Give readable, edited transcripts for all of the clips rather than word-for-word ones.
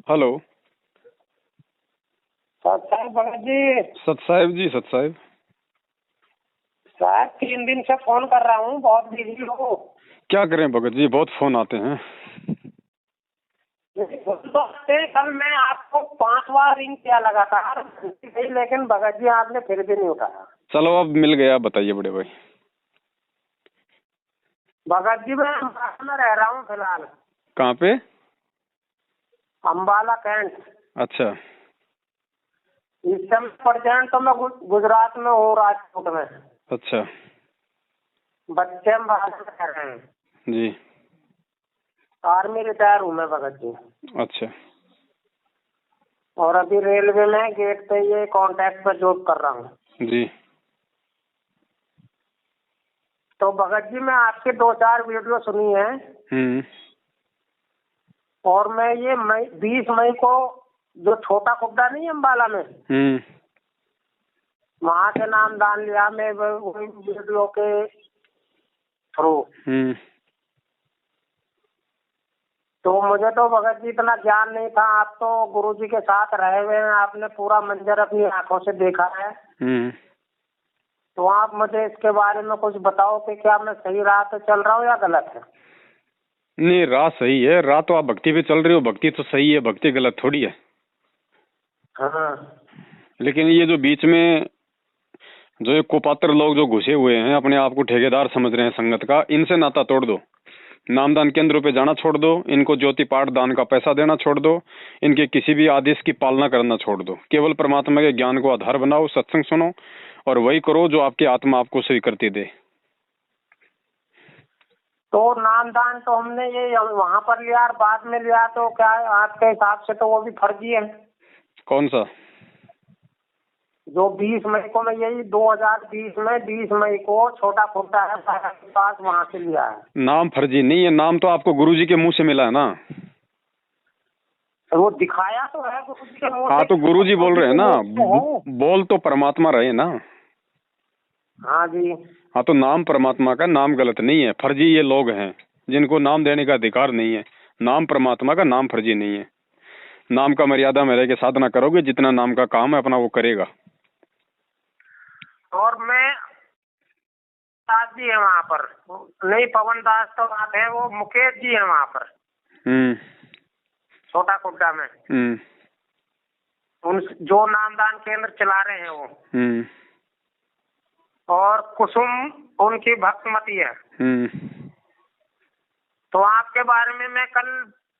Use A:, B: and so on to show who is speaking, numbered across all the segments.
A: Hello.
B: सत साहब भगत जी।
A: सत साहिब जी, सत साहिब।
B: साहब 3 दिन से फोन कर रहा हूँ, बहुत बिजी हो।
A: क्या करें भगत जी, बहुत फोन आते हैं।
B: कल मैं आपको 5 बार रिंग किया लगातार, लेकिन भगत जी आपने फिर भी नहीं उठाया।
A: चलो अब मिल गया, बताइए बड़े भाई।
B: भगत जी मैं अम्बाला में रह रहा हूँ फिलहाल।
A: कहाँ पे?
B: अम्बाला कैंट।
A: अच्छा।
B: इस समय प्रेजेंट तो मैं गुजरात में हूँ, राजकोट में।
A: अच्छा
B: बच्चे अम्बाला में रह रहे हैं
A: जी।
B: आर्मी रिटायर हूँ मैं भगत जी।
A: अच्छा
B: और अभी रेलवे में गेट पे ये कॉन्ट्रैक्ट पे जॉब कर रहा हूँ
A: जी।
B: तो भगत जी मैं आपके 2-4 वीडियो सुनी है। और मैं ये 20 मई को जो छोटा खुड्डा नहीं है अम्बाला में, वहाँ से नाम दान लिया मैं वही वीडियो के थ्रू। तो मुझे तो भगत जी इतना ज्ञान नहीं था, आप तो गुरुजी के साथ रहे हुए हैं, आपने पूरा मंजर अपनी आंखों से देखा है। तो आप मुझे इसके बारे में कुछ बताओ कि क्या मैं सही राह पे चल रहा हूँ या गलत है।
A: नहीं, राह सही है। राह तो आप भक्ति पे चल रहे हो, भक्ति तो सही है, भक्ति गलत थोड़ी है।
B: हाँ।
A: लेकिन ये जो बीच में जो ये कुपात्र लोग जो घुसे हुए हैं, अपने आप को ठेकेदार समझ रहे हैं संगत का, इनसे नाता तोड़ दो। नामदान केंद्रों पे जाना छोड़ दो, इनको ज्योति पाठ दान का पैसा देना छोड़ दो, इनके किसी भी आदेश की पालना करना छोड़ दो। केवल परमात्मा के ज्ञान को आधार बनाओ, सत्संग सुनो और वही करो जो आपकी आत्मा आपको स्वीकृति दे।
B: तो नामदान तो हमने ये वहाँ पर लिया और बाद में लिया, तो क्या आपके हिसाब से तो वो भी फर्जी है?
A: कौन सा?
B: जो 20 मई को मैं यही 2020 में 20 मई को छोटा खुड्डा है के पास, वहाँ से लिया है।
A: नाम फर्जी नहीं है, नाम तो आपको गुरुजी के मुंह से मिला है ना।
B: वो दिखाया तो है गुरुजी के मुंह से।
A: हाँ तो गुरुजी बोल रहे हैं ना, बोल तो परमात्मा रहे ना।
B: हाँ जी।
A: हाँ तो नाम परमात्मा का, नाम गलत नहीं है। फर्जी ये लोग हैं जिनको नाम देने का अधिकार नहीं है। नाम परमात्मा का, नाम फर्जी नहीं है। नाम का मर्यादा में रह के साधना करोगे, जितना नाम का काम है अपना वो करेगा।
B: और मैं दास जी है वहाँ पर, नहीं पवन दास तो बात है, वो मुकेश जी है वहाँ पर छोटा खुड्डा में। उन जो नामदान केंद्र चला रहे हैं वो। और कुसुम उनकी भक्तमती है। तो आपके बारे में मैं कल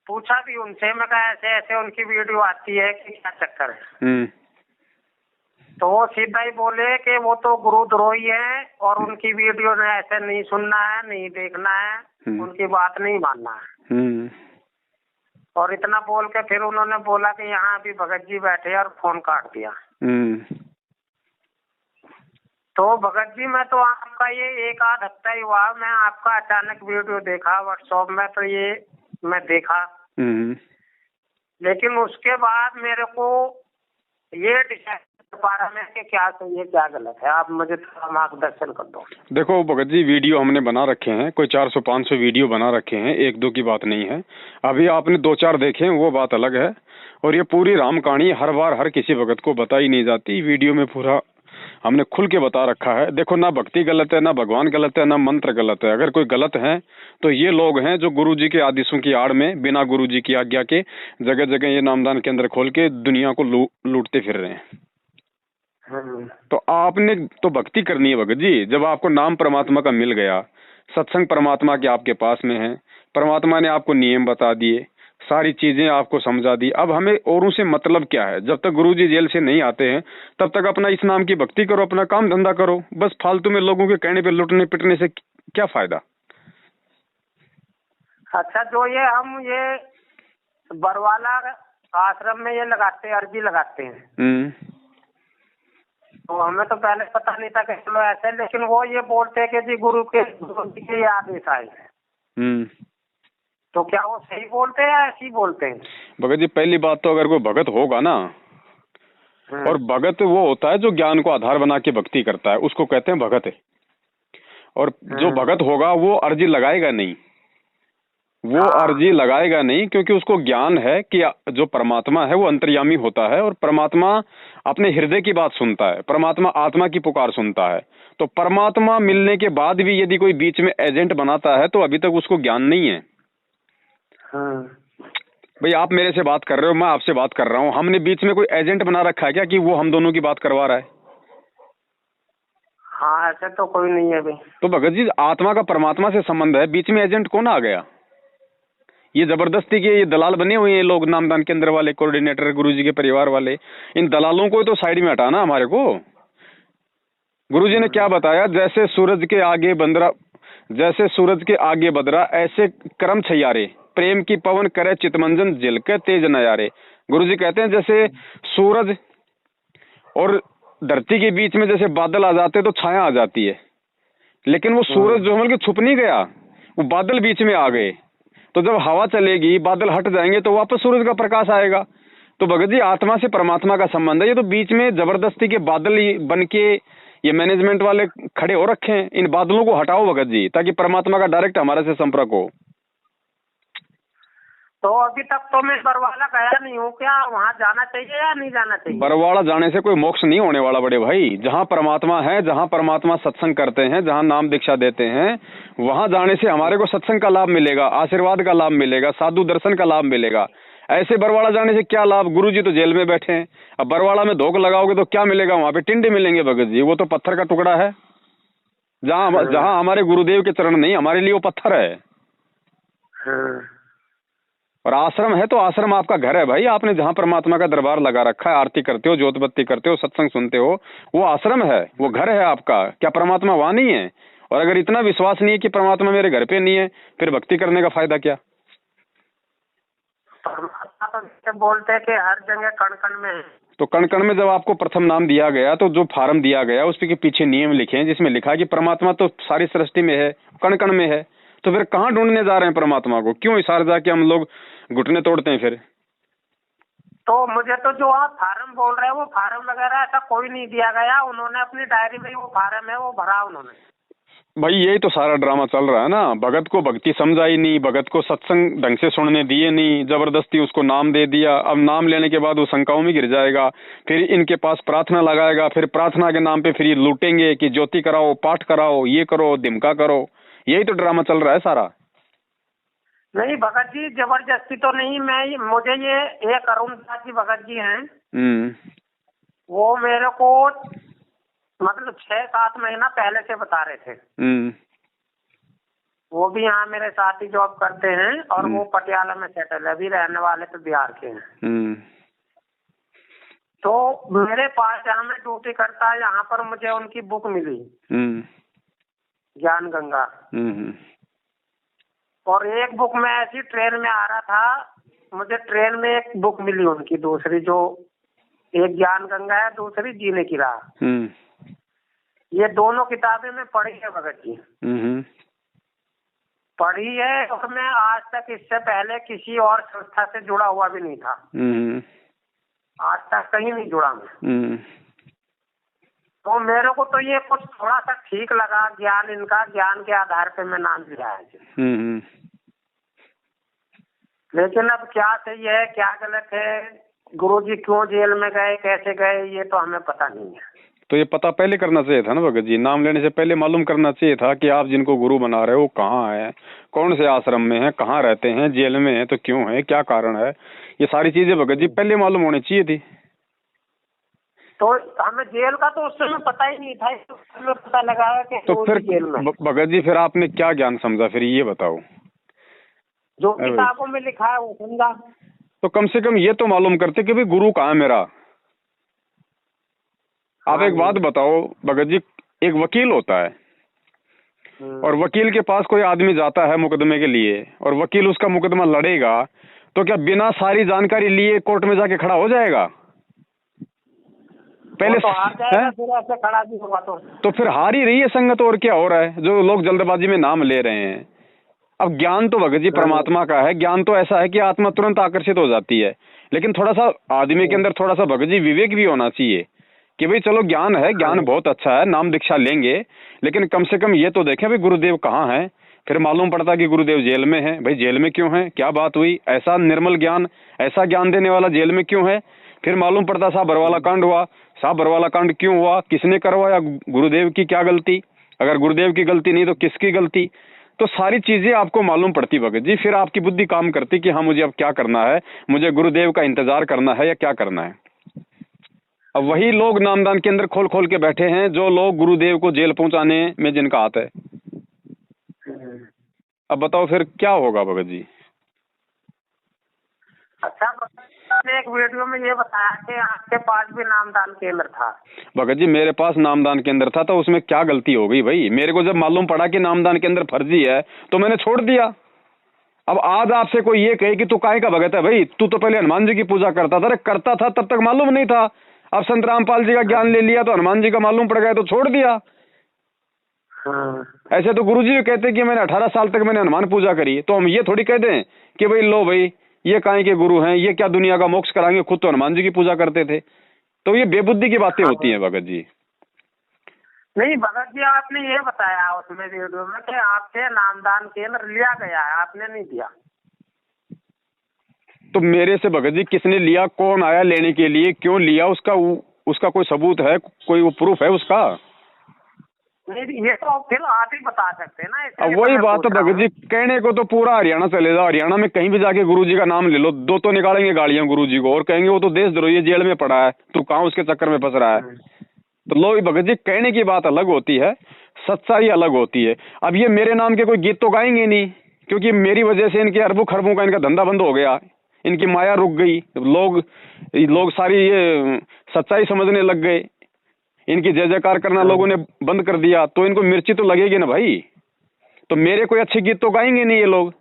B: पूछा भी उनसे, मैं कहा ऐसे ऐसे उनकी वीडियो आती है कि क्या चक्कर है। तो वो सीधा ही बोले कि वो तो गुरुद्रोही है और उनकी वीडियो ने ऐसे नहीं सुनना है, नहीं देखना है, उनकी बात नहीं मानना है। और इतना बोल के फिर उन्होंने बोला कि यहाँ अभी भगत जी बैठे और फोन काट दिया। तो भगत जी मैं तो आपका ये 1-8 हफ्ता ही हुआ, मैं आपका अचानक वीडियो देखा व्हाट्सएप में, तो ये मैं देखा। लेकिन उसके बाद मेरे को ये डिसाइड कर पा रहा मैं कि क्या सही है क्या गलत है, आप मुझे थोड़ा मार्गदर्शन कर दो।
A: देखो भगत जी, वीडियो हमने बना रखे हैं, कोई 400-500 वीडियो बना रखे हैं, 1-2 की बात नहीं है। अभी आपने 2-4 देखे वो बात अलग है। और ये पूरी राम कहानी हर बार हर किसी भगत को बताई नहीं जाती। वीडियो में पूरा हमने खुल के बता रखा है। देखो, ना भक्ति गलत है, ना भगवान गलत है, ना मंत्र गलत है। अगर कोई गलत है तो ये लोग हैं जो गुरुजी के आदेशों की आड़ में बिना गुरुजी की आज्ञा के जगह जगह ये नामदान केंद्र खोल के दुनिया को लूटते फिर रहे हैं। तो आपने तो भक्ति करनी है भगत जी। जब आपको नाम परमात्मा का मिल गया, सत्संग परमात्मा के आपके पास में है, परमात्मा ने आपको नियम बता दिए, सारी चीजें आपको समझा दी, अब हमें औरों से मतलब क्या है? जब तक गुरुजी जेल से नहीं आते हैं तब तक अपना इस नाम की भक्ति करो, अपना काम धंधा करो। बस फालतू में लोगों के कहने पे लुटने पिटने से क्या फायदा?
B: अच्छा, जो ये हम ये बरवाला आश्रम में ये लगाते हैं, अर्जी लगाते हैं, तो हमें तो पहले पता नहीं था कि चलो ऐसे, लेकिन वो ये बोलते हैं कि जी गुरु के ये आदेश आए हैं। तो क्या वो सही बोलते हैं या ऐसे ही बोलते हैं?
A: भगत जी, पहली बात तो अगर कोई भगत होगा ना, और भगत वो होता है जो ज्ञान को आधार बना के भक्ति करता है, उसको कहते हैं भगत है। और जो भगत होगा वो अर्जी लगाएगा नहीं, वो अर्जी लगाएगा नहीं, क्योंकि उसको ज्ञान है कि जो परमात्मा है वो अंतर्यामी होता है और परमात्मा अपने हृदय की बात सुनता है, परमात्मा आत्मा की पुकार सुनता है। तो परमात्मा मिलने के बाद भी यदि कोई बीच में एजेंट बनाता है तो अभी तक उसको ज्ञान नहीं है।
B: हाँ।
A: भाई आप मेरे से बात कर रहे हो, मैं आपसे बात कर रहा हूँ, हमने बीच में कोई एजेंट बना रखा है क्या कि वो हम दोनों की बात करवा रहा है?
B: हाँ, ऐसे तो कोई नहीं है भाई। तो
A: भगत जी आत्मा का परमात्मा से संबंध है, बीच में एजेंट कौन आ गया? ये जबरदस्ती के ये दलाल बने हुए हैं लोग, नामदान केंद्र वाले, कोऑर्डिनेटर, गुरुजी के परिवार वाले। इन दलालों को तो साइड में हटाना हमारे को। गुरुजी ने क्या बताया, जैसे सूरज के आगे बंदरा, जैसे सूरज के आगे बदरा, ऐसे कर्म छैयारे, प्रेम की पवन करे चितमंजन झिलके तेज नयारे। गुरुजी कहते हैं जैसे सूरज और धरती के बीच में जैसे बादल आ जाते तो छाया आ जाती है, लेकिन वो सूरज जो है छुप नहीं गया, वो बादल बीच में आ गए। तो जब हवा चलेगी, बादल हट जाएंगे तो वापस सूरज का प्रकाश आएगा। तो भगत जी आत्मा से परमात्मा का संबंध है। ये तो बीच में जबरदस्ती के बादल बन के ये मैनेजमेंट वाले खड़े हो रखे हैं। इन बादलों को हटाओ भगत जी, ताकि परमात्मा का डायरेक्ट हमारे से संपर्क हो।
B: तो अभी तक तो मैं बरवाला गया नहीं हूँ, क्या वहाँ जाना चाहिए या नहीं जाना चाहिए?
A: बरवाला जाने से कोई मोक्ष नहीं होने वाला बड़े भाई। जहाँ परमात्मा है, जहाँ परमात्मा सत्संग करते हैं, जहाँ नाम दीक्षा देते हैं, वहाँ जाने से हमारे को सत्संग का लाभ मिलेगा, आशीर्वाद का लाभ मिलेगा, साधु दर्शन का लाभ मिलेगा। ऐसे बरवाड़ा जाने से क्या लाभ? गुरुजी तो जेल में बैठे हैं, अब बरवाड़ा में धोख लगाओगे तो क्या मिलेगा? वहाँ पे टिंडे मिलेंगे भगत जी, वो तो पत्थर का टुकड़ा है। जहाँ हमारे गुरुदेव के चरण नहीं, हमारे लिए वो पत्थर है। और आश्रम है तो आश्रम आपका घर है भाई। आपने जहाँ परमात्मा का दरबार लगा रखा है, आरती करते हो, ज्योत बत्ती करते हो, सत्संग सुनते हो, वो आश्रम है, वो घर है आपका। क्या परमात्मा वहाँ नहीं है? और अगर इतना विश्वास नहीं है कि परमात्मा मेरे घर पे नहीं है, फिर भक्ति करने का फायदा क्या?
B: परमात्मा तो बोलते हैं कि हर जगह कण कण में है।
A: तो कण कण में जब आपको प्रथम नाम दिया गया, तो जो फार्म दिया गया उसके पीछे नियम लिखे हैं, जिसमें लिखा है कि परमात्मा तो सारी सृष्टि में है, कण कण में है। तो फिर कहाँ ढूंढने जा रहे हैं परमात्मा को? क्यों इशार जाके हम लोग घुटने तोड़ते हैं फिर?
B: तो मुझे तो जो आप फार्म बोल रहे हैं वो फार्म वगैरह ऐसा कोई नहीं दिया गया। उन्होंने अपनी डायरी में वो फार्म है वो भरा उन्होंने।
A: भाई यही तो सारा ड्रामा चल रहा है ना। भगत को भक्ति समझाई नहीं, भगत को सत्संग ढंग से सुनने दिए नहीं, जबरदस्ती उसको नाम दे दिया। अब नाम लेने के बाद वो शंकाओं में गिर जाएगा, फिर इनके पास प्रार्थना लगाएगा, फिर प्रार्थना के नाम पे फिर ये लूटेंगे कि ज्योति कराओ, पाठ कराओ, ये करो, दिमका करो। यही तो ड्रामा चल रहा है सारा।
B: नहीं भगत जी, जबरदस्ती तो नहीं। मुझे ये एक अरुणदास जी भगत जी हैं, वो मेरे को मतलब 6-7 महीना पहले से बता रहे थे। वो भी यहाँ मेरे साथ ही जॉब करते हैं और वो पटियाला में सेटल है, अभी रहने वाले तो बिहार के हैं। तो मेरे पास जहाँ मैं ड्यूटी करता है, यहाँ पर मुझे उनकी बुक मिली, ज्ञान गंगा। और एक बुक में ऐसी ट्रेन में आ रहा था, मुझे ट्रेन में एक बुक मिली उनकी, दूसरी जो एक ज्ञान गंगा है, दूसरी जीने की राह। ये दोनों किताबें मैं पढ़ी है भगत जी, पढ़ी है। और मैं आज तक इससे पहले किसी और संस्था से जुड़ा हुआ भी नहीं था, आज तक कहीं नहीं जुड़ा मैं। तो मेरे को तो ये कुछ थोड़ा सा ठीक लगा, ज्ञान इनका, ज्ञान के आधार पे मैं नाम लिया है। लेकिन अब क्या सही है क्या गलत है, गुरुजी क्यों जेल में गए, कैसे गए, ये तो हमें पता नहीं है।
A: तो ये पता पहले करना चाहिए था ना भगत जी। नाम लेने से पहले मालूम करना चाहिए था कि आप जिनको गुरु बना रहे हो कहाँ है, कौन से आश्रम में है, कहाँ रहते हैं, जेल में है तो क्यों है, क्या कारण है। ये सारी चीजें भगत जी पहले मालूम होनी चाहिए थी।
B: तो हमें जेल का तो उस समय पता ही नहीं था, इसमें पता लगा कि
A: तो फिर जेल में। भगत जी फिर आपने क्या ज्ञान समझा, फिर ये बताओ।
B: जो किताबों में लिखा है वो समझा। तो
A: कम से कम ये तो मालूम करते कि भाई गुरु कहाँ है मेरा। आप एक बात बताओ भगत जी, एक वकील होता है और वकील के पास कोई आदमी जाता है मुकदमे के लिए, और वकील उसका मुकदमा लड़ेगा, तो क्या बिना सारी जानकारी लिए कोर्ट में जाके खड़ा हो जाएगा? पहले
B: तो हार जाएगा, फिर ऐसे खड़ा भी होगा तो
A: फिर हार ही रही है संगत। और क्या हो रहा है, जो लोग जल्दबाजी में नाम ले रहे हैं। अब ज्ञान तो भगत जी परमात्मा का है, ज्ञान तो ऐसा है कि आत्मा तुरंत आकर्षित हो जाती है, लेकिन थोड़ा सा आदमी के अंदर थोड़ा सा भगत जी विवेक भी होना चाहिए कि भाई चलो ज्ञान है, ज्ञान बहुत अच्छा है, नाम दीक्षा लेंगे, लेकिन कम से कम ये तो देखें भाई गुरुदेव कहाँ है, फिर मालूम पड़ता कि गुरुदेव जेल में है। भाई जेल में क्यों है, क्या बात हुई, ऐसा निर्मल ज्ञान, ऐसा ज्ञान देने वाला जेल में क्यों है। फिर मालूम पड़ता साहब बरवाला कांड हुआ। साहब बरवाला कांड क्यों हुआ, किसने करवाया, गुरुदेव की क्या गलती, अगर गुरुदेव की गलती नहीं तो किसकी गलती। तो सारी चीजें आपको मालूम पड़ती भगत जी। फिर आपकी बुद्धि काम करती कि हाँ मुझे अब क्या करना है, मुझे गुरुदेव का इंतजार करना है या क्या करना है। अब वही लोग नामदान के अंदर खोल खोल के बैठे हैं जो लोग गुरुदेव को जेल पहुंचाने में जिनका हाथ है। अब बताओ फिर क्या होगा भगत जी।
B: अच्छा, आपने एक वीडियो में ये बताया कि आपके पास भी नामदान केंद्र था।
A: भगत जी मेरे पास नामदान केंद्र था, तो उसमें क्या गलती हो गई भाई। मेरे को जब मालूम पड़ा कि नामदान केंद्र फर्जी है तो मैंने छोड़ दिया। अब आज आपसे कोई ये कहे कि तू काहे का भगत है, भाई तू तो पहले हनुमान जी की पूजा करता था। अरे करता था तब तक मालूम नहीं था, अब संत रामपाल जी का ज्ञान ले लिया तो हनुमान जी का मालूम पड़ गया तो छोड़ दिया। ऐसे तो गुरुजी भी कहते कि मैंने 18 साल तक मैंने हनुमान पूजा करी, तो हम ये थोड़ी कह दें कि भाई लो भाई ये काहे के गुरु हैं, ये क्या दुनिया का मोक्ष कराएंगे, खुद तो हनुमान जी की पूजा करते थे। तो ये बेबुद्धि की बातें होती हैं भगत जी।
B: नहीं भगत जी, आपने ये बताया उसमें वीडियो में कि आपसे नामदान केंद्र लिया गया है, आपने नहीं दिया।
A: तो मेरे से भगत जी किसने लिया, कौन आया लेने के लिए, क्यों लिया, उसका कोई सबूत है, कोई वो प्रूफ है उसका?
B: नहीं, ये तो फिर आप ही बता सकते हैं ना।
A: अब वही बात है भगत जी, कहने को तो पूरा हरियाणा चले जाओ, हरियाणा में कहीं भी जाके गुरुजी का नाम ले लो, दो तो निकालेंगे गालियां गुरुजी को और कहेंगे वो तो देशद्रोही जेल में पड़ा है, तू कहाँ उसके चक्कर में फंस रहा है। तो लो भगत जी, कहने की बात अलग होती है, सच्चाई अलग होती है। अब ये मेरे नाम के कोई गीत तो गाएंगे नहीं, क्योंकि मेरी वजह से इनके अरबों खरबों का इनका धंधा बंद हो गया, इनकी माया रुक गई, लोग सारी ये सच्चाई समझने लग गए, इनकी जय जयकार करना लोगों ने बंद कर दिया, तो इनको मिर्ची तो लगेगी ना भाई। तो मेरे कोई अच्छे गीत तो गाएंगे नहीं ये लोग।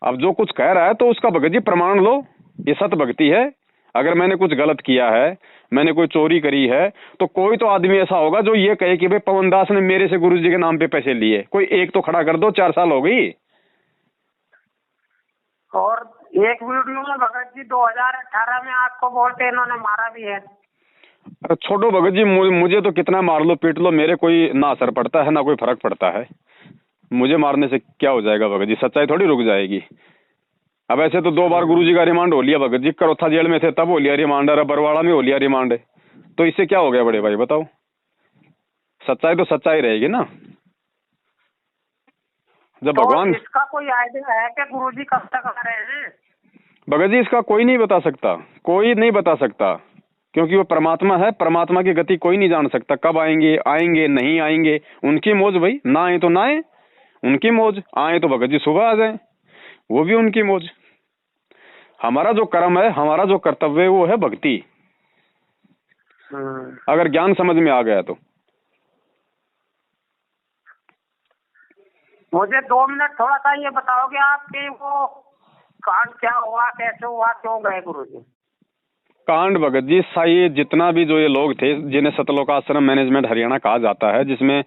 A: अब जो कुछ कह रहा है तो उसका भगत जी प्रमाण लो, ये सत भक्ति है। अगर मैंने कुछ गलत किया है, मैंने कोई चोरी करी है, तो कोई तो आदमी ऐसा होगा जो ये कहे कि भाई पवन दास ने मेरे से गुरुजी के नाम पे पैसे लिए। कोई एक तो खड़ा कर दो, 4 साल हो गई।
B: और एक वीडियो में भगत जी 2018 में आपको बोलते इन्होंने मारा भी है।
A: छोड़ो भगत जी, मुझे तो कितना मार लो पीट लो, मेरे कोई ना असर पड़ता है ना कोई फर्क पड़ता है। मुझे मारने से क्या हो जाएगा भगत जी, सच्चाई थोड़ी रुक जाएगी। अब ऐसे तो 2 बार गुरुजी का रिमांड हो लिया भगत जी, करोथा जेल में थे तब हो लिया रिमांड, और बरवाड़ा में हो लिया रिमांड, तो इससे क्या हो गया बड़े भाई बताओ। सच्चाई तो सच्चाई रहेगी ना। जब
B: तो
A: भगवान,
B: इसका कोई आइडिया है कि गुरुजी कब तक आ रहे हैं?
A: भगत जी इसका कोई नहीं बता सकता, कोई नहीं बता सकता, क्योंकि वो परमात्मा है। परमात्मा की गति कोई नहीं जान सकता, कब आएंगे आएंगे नहीं आएंगे उनकी मौज भाई, ना आए तो ना आए उनकी मौज, आए तो भगत जी सुबह आ जाए वो भी उनकी मौज। हमारा जो कर्म है, हमारा जो कर्तव्य है वो है भक्ति, अगर ज्ञान समझ में आ गया तो।
B: मुझे 2 मिनट थोड़ा सा ये बताओगे आप कि वो कांड क्या हुआ, कैसे हुआ, क्यों गए गुरुजी?
A: कांड भगत जी ये जितना भी जो ये लोग थे जिन्हें सतलोक आश्रम मैनेजमेंट हरियाणा कहा जाता है, जिसमें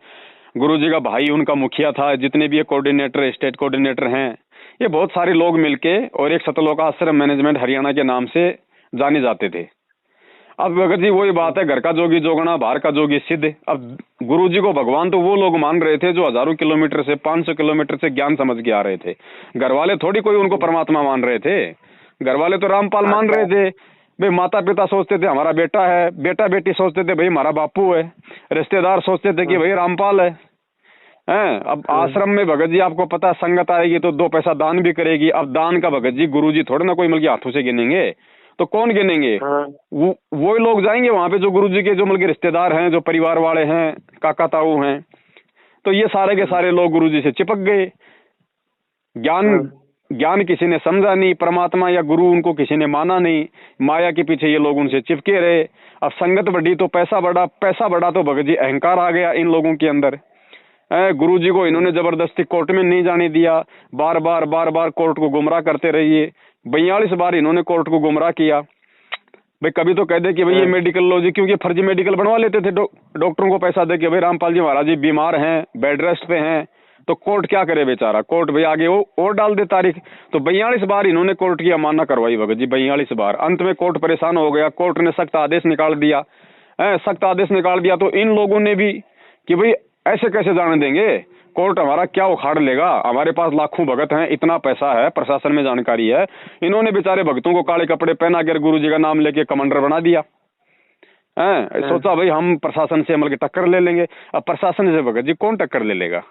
A: गुरुजी का भाई उनका मुखिया था, जितने भी ये कोऑर्डिनेटर स्टेट कोऑर्डिनेटर हैं, ये बहुत सारे लोग मिलके और एक सतलोक आश्रम मैनेजमेंट हरियाणा के नाम से जाने जाते थे। अब भगत जी वही बात है, घर का जोगी जोगना बाहर का जोगी सिद्ध। अब गुरुजी को भगवान तो वो लोग मान रहे थे जो हजारों किलोमीटर से 500 किलोमीटर से ज्ञान समझ के आ रहे थे। घर वाले थोड़ी कोई उनको परमात्मा मान रहे थे, घर वाले तो रामपाल मान रहे थे। भाई माता पिता सोचते थे हमारा बेटा है, बेटा बेटी सोचते थे भाई हमारा बापू है, रिश्तेदार सोचते थे कि भाई रामपाल है। अब आश्रम में भगत जी आपको पता संगत आएगी तो 2 पैसा दान भी करेगी। अब दान का भगत जी गुरुजी थोड़े ना कोई मिल के हाथों से गिनेंगे, तो कौन गिनेंगे? वो लोग जाएंगे वहां पे जो गुरुजी के जो मिलके रिश्तेदार हैं, जो परिवार वाले हैं, काका ताऊ हैं। तो ये सारे के सारे लोग गुरुजी से चिपक गए। ज्ञान किसी ने समझा नहीं, परमात्मा या गुरु उनको किसी ने माना नहीं, माया के पीछे ये लोग उनसे चिपके रहे। अब संगत बढ़ी तो पैसा बढ़ा तो भगत जी अहंकार आ गया इन लोगों के अंदर। गुरुजी को इन्होंने जबरदस्ती कोर्ट में नहीं जाने दिया, बार बार कोर्ट को गुमराह करते रहिए। 42 बार इन्होंने कोर्ट को गुमराह किया। भाई कभी तो कह दे कि भाई ये मेडिकल लो जी, क्योंकि फर्जी मेडिकल बनवा लेते थे डॉक्टरों को पैसा दे के, भाई रामपाल जी महाराज जी बीमार हैं, बेड रेस्ट पे हैं, तो कोर्ट क्या करे बेचारा, कोर्ट भाई आगे वो और डाल दे तारीख। तो 42 बार इन्होंने कोर्ट की अवमानना करवाई भगत जी, 42 बार। अंत में कोर्ट परेशान हो गया, कोर्ट ने सख्त आदेश निकाल दिया। तो इन लोगों ने भी कि भाई ऐसे कैसे जाने देंगे? कोर्ट हमारा क्या उखाड़ लेगा? हमारे पास लाखों भगत हैं, इतना पैसा है, प्रशासन में जानकारी है। इन्होंने बेचारे भक्तों को काले कपड़े पहना कर गुरु जी का नाम लेके कमांडर बना दिया है। सोचा भाई हम प्रशासन से अमल की टक्कर ले लेंगे। अब प्रशासन से भगत जी कौन टक्कर ले लेगा?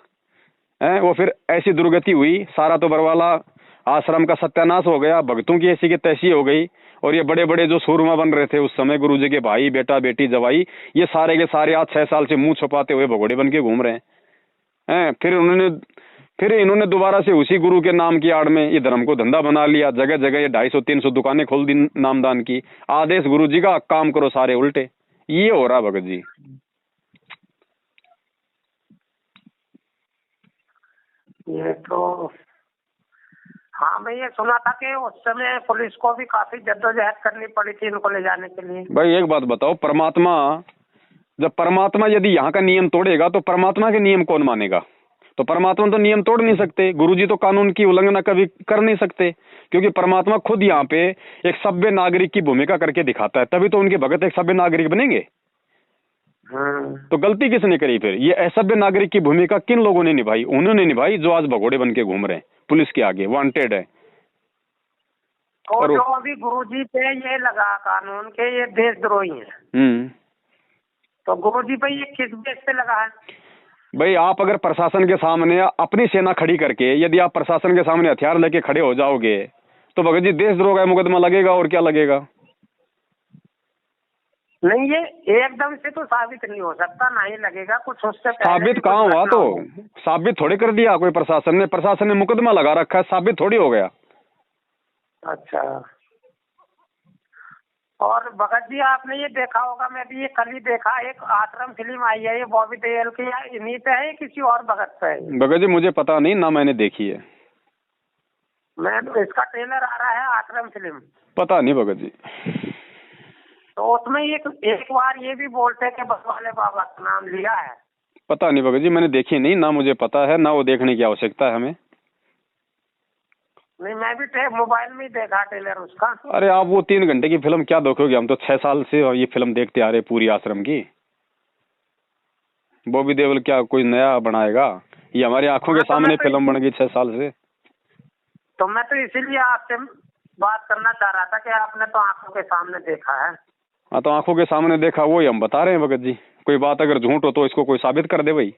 A: है वो फिर ऐसी दुर्गति हुई, सारा तो बरवाला आश्रम का सत्यानाश हो गया, भक्तों की ऐसी की तैसी हो गई। और ये बड़े बड़े जो सूरमा बन रहे थे उस समय, गुरु जी के भाई, बेटा, बेटी, जवाई, ये सारे के सारे आज 6 साल से मुंह छुपाते हुए भगोड़े बन के घूम रहे हैं। फिर इन्होंने दोबारा से उसी गुरु के नाम की आड़ में ये धर्म को धंधा बना लिया। जगह जगह ये 250-300 दुकानें खोल दी नामदान की। आदेश गुरु जी का, काम करो सारे उल्टे। ये हो रहा भगत जी।
B: ये तो हाँ, मैं ये सुना था कि उस समय पुलिस को भी काफी जद्दोजहद करनी पड़ी थी इनको ले जाने के लिए।
A: भाई एक बात बताओ, जब परमात्मा यदि यहाँ का नियम तोड़ेगा तो परमात्मा के नियम कौन मानेगा? तो परमात्मा तो नियम तोड़ नहीं सकते, गुरुजी तो कानून की उल्लंघना कभी कर नहीं सकते, क्योंकि परमात्मा खुद यहाँ पे एक सभ्य नागरिक की भूमिका करके दिखाता है, तभी तो उनके भगत एक सभ्य नागरिक बनेंगे। तो गलती किसने करी फिर? ये असभ्य नागरिक की भूमिका किन लोगों ने निभाई? उन्होंने निभाई जो आज भगोड़े बन के घूम रहे हैं, पुलिस के आगे वांटेड है।
B: और जो अभी गुरुजी पे ये लगा कानून के ये देशद्रोही है, तो गुरुजी पे ये किस बेस पे लगा है?
A: भाई आप अगर प्रशासन के सामने अपनी सेना खड़ी करके, यदि आप प्रशासन के सामने हथियार लेके खड़े हो जाओगे तो भगत जी देशद्रोह का मुकदमा लगेगा, और क्या लगेगा?
B: नहीं, ये एकदम से तो साबित नहीं हो सकता, ना ही लगेगा कुछ उससे
A: साबित कहाँ हुआ? तो साबित थोड़ी कर दिया कोई प्रशासन ने मुकदमा लगा रखा है, साबित थोड़ी हो गया।
B: अच्छा, और भगत जी आपने ये देखा होगा, मैं भी ये कल ही देखा, एक आश्रम फिल्म आई है, ये बॉबी देओल की, इन्हीं पे है किसी और भगत पे है?
A: भगत जी मुझे पता नहीं ना, मैंने देखी है।
B: मैं इसका ट्रेलर आ रहा है, आश्रम फिल्म।
A: पता नहीं भगत जी।
B: तो उसमें एक बार ये भी बोलते हैं कि बरवाले बाबा का नाम लिया है।
A: पता नहीं भगत जी, मैंने देखी नहीं, ना मुझे पता है, ना वो देखने की आवश्यकता है हमें।
B: नहीं, मैं भी मोबाइल में ही देखा ट्रेलर उसका।
A: अरे आप वो 3 घंटे की फिल्म क्या देखोगे? हम तो 6 साल से ये फिल्म देखते आ रहे पूरी आश्रम की। बॉबी देओल क्या कोई नया बनाएगा? ये हमारी आंखों के सामने फिल्म बन गई 6 साल से।
B: तो मैं तो इसीलिए आपसे बात करना चाह रहा था कि आपने तो आंखों के सामने देखा है।
A: हाँ, तो आंखों के सामने देखा, वो ही हम बता रहे हैं भगत जी। कोई बात अगर झूठ हो तो इसको कोई साबित कर दे भाई।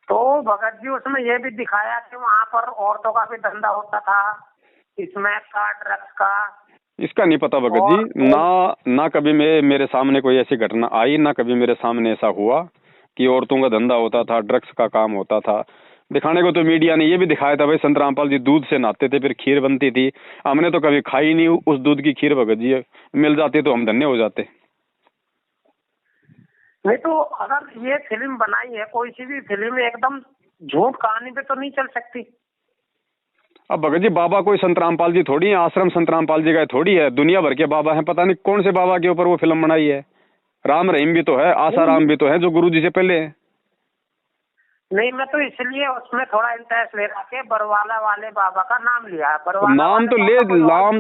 B: तो भगत जी उसमें ये भी दिखाया कि वहाँ पर औरतों का भी धंधा होता था, स्मैक का, ड्रग्स का।
A: इसका नहीं पता भगत जी, ना कभी मेरे सामने कोई ऐसी घटना आई, ना कभी मेरे सामने ऐसा हुआ कि औरतों का धंधा होता था, ड्रग्स का काम होता था। दिखाने को तो मीडिया ने ये भी दिखाया था भाई, संत रामपाल जी दूध से नहाते थे, फिर खीर बनती थी। हमने तो कभी खाई नहीं उस दूध की खीर भगत जी, मिल जाती तो हम धन्य हो जाते।
B: नहीं तो अगर ये फिल्म बनाई है, कोई सी भी फिल्म एकदम झूठ कहानी पे तो नहीं चल सकती।
A: अब भगत जी बाबा कोई संत रामपाल जी थोड़ी है, आश्रम संत रामपाल जी का थोड़ी है, दुनिया भर के बाबा हैं, पता नहीं कौन से बाबा के ऊपर वो फिल्म बनाई है। राम रहीम भी तो है, आसाराम भी तो है जो गुरु जी से पहले है।
B: नहीं, मैं तो इसलिए उसमें थोड़ा इंटरेस्ट ले रहा कि बरवाला वाले बाबा का नाम लिया।
A: नाम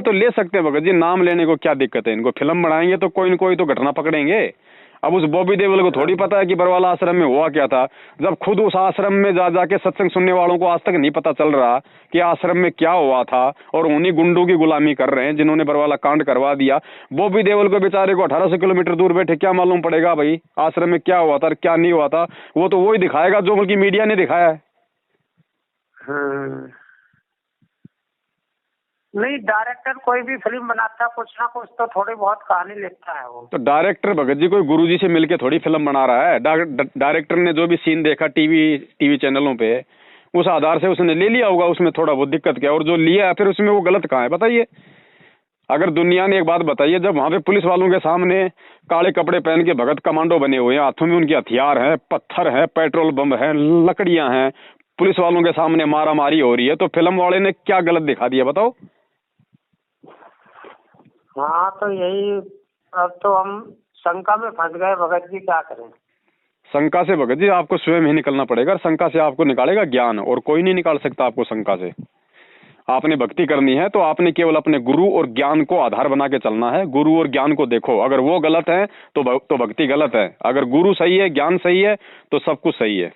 A: तो ले सकते हैं भगत जी, नाम लेने को क्या दिक्कत है? इनको फिल्म बनाएंगे तो कोई न कोई तो घटना पकड़ेंगे। अब उस बॉबी देओल को थोड़ी पता है कि बरवाला आश्रम में हुआ क्या था, जब खुद उस आश्रम में जाके सत्संग सुनने वालों को आज तक नहीं पता चल रहा कि आश्रम में क्या हुआ था, और उन्हीं गुंडों की गुलामी कर रहे हैं जिन्होंने बरवाला कांड करवा दिया। बॉबी देओल को बेचारे को 1800 किलोमीटर दूर बैठे क्या मालूम पड़ेगा भाई आश्रम में क्या हुआ था क्या नहीं हुआ था? वो तो वही दिखाएगा जो बल्कि मीडिया ने दिखाया है।
B: नहीं, डायरेक्टर कोई भी फिल्म बनाता कुछ ना कुछ तो थोड़ी बहुत कहानी लिखता है वो।
A: तो डायरेक्टर भगत जी कोई गुरुजी से मिलके थोड़ी फिल्म बना रहा है। डायरेक्टर ने जो भी सीन देखा टीवी चैनलों पे, उस आधार से उसने ले लिया होगा। उसमें थोड़ा बहुत दिक्कत क्या, और जो लिया है फिर उसमें वो गलत कहाँ है बताइए? अगर दुनिया ने एक बात बताइए, जब वहाँ पे पुलिस वालों के सामने काले कपड़े पहन के भगत कमांडो बने हुए हैं, हाथों में उनके हथियार हैं, पत्थर है, पेट्रोल बम है, लकड़ियां हैं, पुलिस वालों के सामने मारा मारी हो रही है, तो फिल्म वाले ने क्या गलत दिखा दिया बताओ?
B: हाँ, तो यही, अब तो हम शंका में फंस गए भगत जी, क्या करें?
A: शंका से भगत जी आपको स्वयं ही निकलना पड़ेगा। शंका से आपको निकालेगा ज्ञान, और कोई नहीं निकाल सकता आपको शंका से। आपने भक्ति करनी है तो आपने केवल अपने गुरु और ज्ञान को आधार बना के चलना है। गुरु और ज्ञान को देखो, अगर वो गलत है तो भक्ति गलत है, अगर गुरु सही है, ज्ञान सही है तो सब कुछ सही है।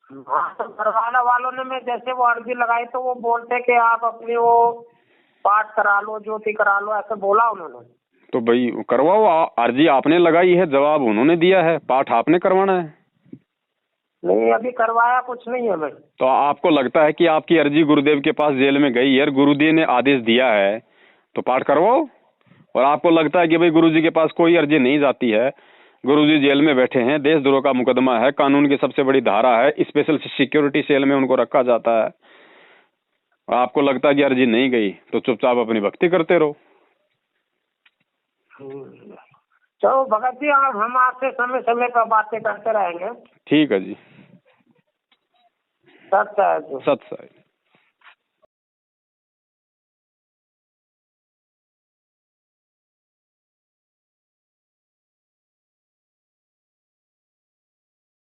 B: हाँ, तो घरवाला वालों ने मैं जैसे वो अर्जी लगाई तो वो बोलते कि आप अपनी वो पाठ करा लो, ज्योति करा लो, ऐसे बोला उन्होंने।
A: तो भाई करवाओ, अर्जी आपने लगाई है, जवाब उन्होंने दिया है, पाठ आपने करवाना है।
B: नहीं, अभी करवाया कुछ नहीं है मैं।
A: तो आपको लगता है कि आपकी अर्जी गुरुदेव के पास जेल में गई है, गुरुदेव ने आदेश दिया है तो पाठ करवाओ। और आपको लगता है कि भाई गुरुजी के पास कोई अर्जी नहीं जाती है, गुरुजी जेल में बैठे हैं, देशद्रोह का मुकदमा है, कानून की सबसे बड़ी धारा है, स्पेशल सिक्योरिटी सेल में उनको रखा जाता है, आपको लगता है कि अर्जी नहीं गई तो चुपचाप अपनी भक्ति करते रहो।
B: तो भगत जी हम आपसे समय समय पर बातें करते रहेंगे।
A: ठीक है जी।
B: सत्य है।
A: सत्य है।